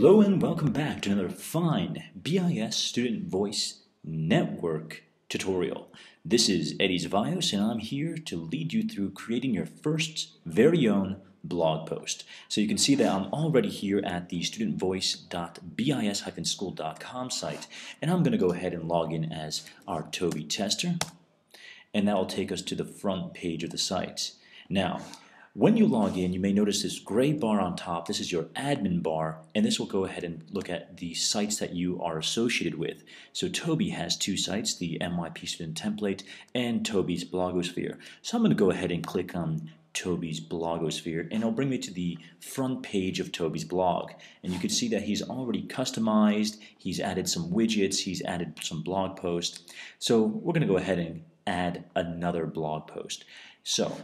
Hello and welcome back to another fine BIS Student Voice Network tutorial. This is Eddie Zavaios and I'm here to lead you through creating your first very own blog post. So you can see that I'm already here at the studentvoice.bis-school.com site, and I'm going to go ahead and log in as our Toby tester, and that will take us to the front page of the site. Now, when you log in, you may notice this gray bar on top. This is your admin bar, and this will go ahead and look at the sites that you are associated with. So Toby has two sites, the MYP Student Template and Toby's Blogosphere. So I'm going to go ahead and click on Toby's Blogosphere, and it'll bring me to the front page of Toby's blog. And you can see that he's already customized, he's added some widgets, he's added some blog posts. So we're going to go ahead and add another blog post. So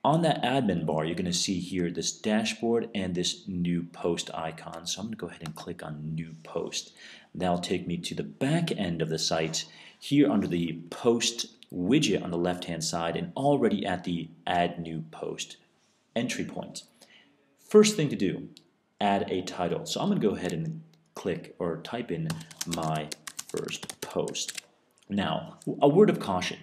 on that admin bar, you're going to see here this dashboard and this new post icon. So I'm going to go ahead and click on new post. That'll take me to the back end of the site here under the post widget on the left hand side and already at the add new post entry point. First thing to do, add a title. So I'm going to go ahead and click or type in my first post. Now, a word of caution.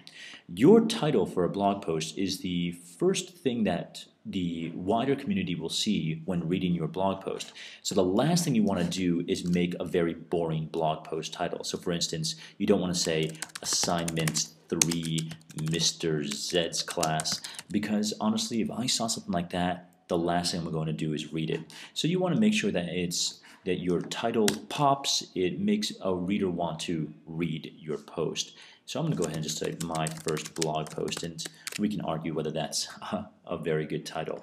Your title for a blog post is the first thing that the wider community will see when reading your blog post. So the last thing you want to do is make a very boring blog post title. So for instance, you don't want to say Assignment 3 Mr. Z's class, because honestly, if I saw something like that, the last thing I'm going to do is read it. So you want to make sure that that your title pops, it makes a reader want to read your post. So I'm going to go ahead and just say my first blog post, and we can argue whether that's a very good title.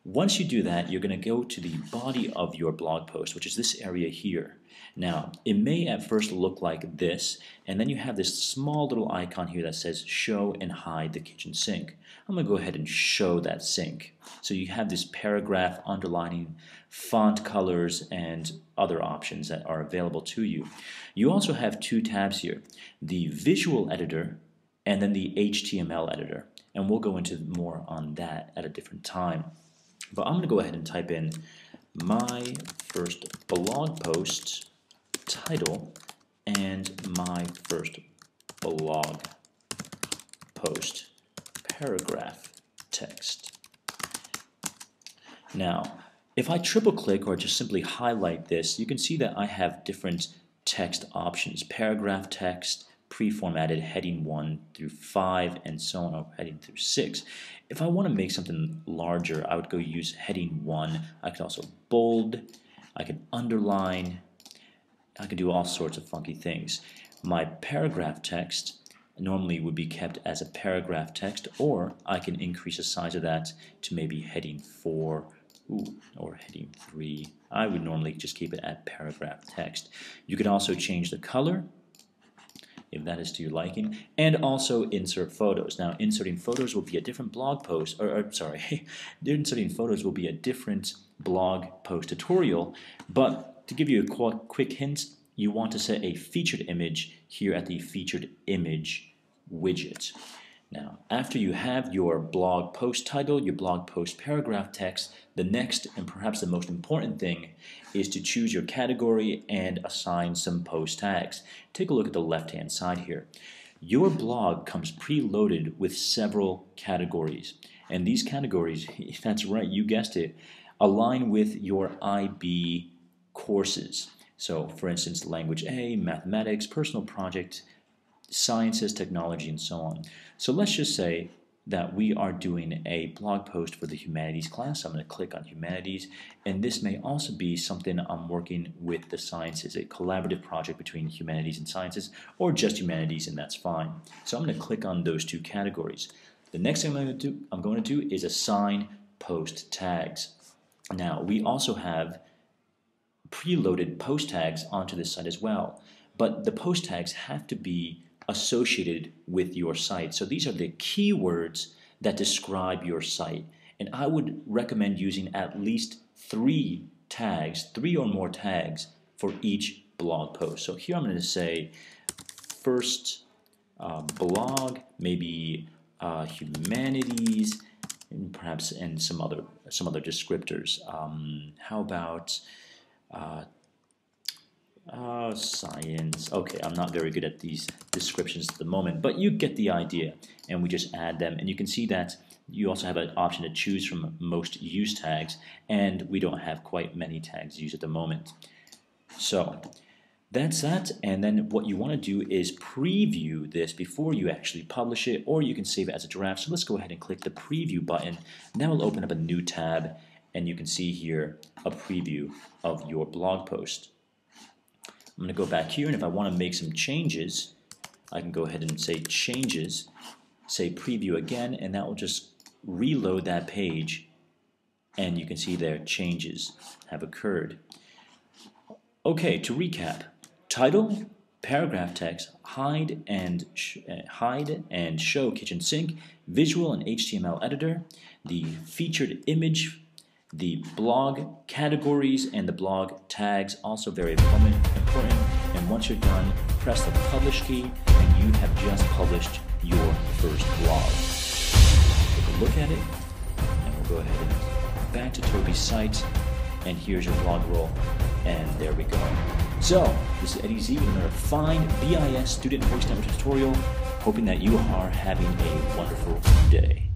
Once you do that, you're going to go to the body of your blog post, which is this area here. Now, it may at first look like this, and then you have this small little icon here that says show and hide the kitchen sink. I'm going to go ahead and show that sink. So you have this paragraph underlining, font colors, and other options that are available to you. You also have two tabs here, the visual editor and then the HTML editor. And we'll go into more on that at a different time. But I'm going to go ahead and type in my first blog post title and my first blog post paragraph text. Now, if I triple click or just simply highlight this, you can see that I have different text options: paragraph text, pre-formatted, heading 1 through 5, and so on, or heading through 6. If I want to make something larger, I would go use heading 1. I could also bold, I could underline, I could do all sorts of funky things. My paragraph text normally would be kept as a paragraph text, or I can increase the size of that to maybe heading 4 or heading 3. I would normally just keep it at paragraph text. You can also change the color if that is to your liking, and also insert photos. Now, inserting photos will be a different blog post, inserting photos will be a different blog post tutorial, but to give you a quick hint, you want to set a featured image here at the featured image widget. Now, after you have your blog post title, your blog post paragraph text, the next and perhaps the most important thing is to choose your category and assign some post tags. Take a look at the left-hand side here. Your blog comes preloaded with several categories, and these categories, that's right, you guessed it, align with your IB courses. So, for instance, Language A, Mathematics, Personal Project, Sciences, Technology, and so on. So let's just say that we are doing a blog post for the Humanities class. I'm going to click on Humanities, and this may also be something I'm working with the Sciences, a collaborative project between Humanities and Sciences, or just Humanities, and that's fine. So I'm going to click on those two categories. The next thing I'm going to do is assign post tags. Now, we also have preloaded post tags onto this site as well, but the post tags have to be associated with your site. So these are the keywords that describe your site, and I would recommend using at least 3 or more tags for each blog post. So here I'm going to say first blog, maybe humanities, and perhaps some other descriptors. How about Science. Okay, I'm not very good at these descriptions at the moment, but you get the idea. And we just add them, and you can see that you also have an option to choose from most used tags, and we don't have quite many tags used at the moment. So that's that, and then what you want to do is preview this before you actually publish it, or you can save it as a draft. So let's go ahead and click the preview button. Now we'll open up a new tab, and you can see here a preview of your blog post. I'm going to go back here, and if I want to make some changes, I can go ahead and say changes, say preview again, and that will just reload that page, and you can see there changes have occurred. Okay, to recap, title, paragraph text, hide and show kitchen sink, visual and HTML editor, the featured image, the blog categories, and the blog tags, also very important. And once you're done, press the publish key, and you have just published your first blog. Take a look at it, and we'll go ahead and back to Toby's site, and here's your blog roll, and there we go. So, this is Eddie Z with another fine BIS student voice network tutorial, hoping that you are having a wonderful day.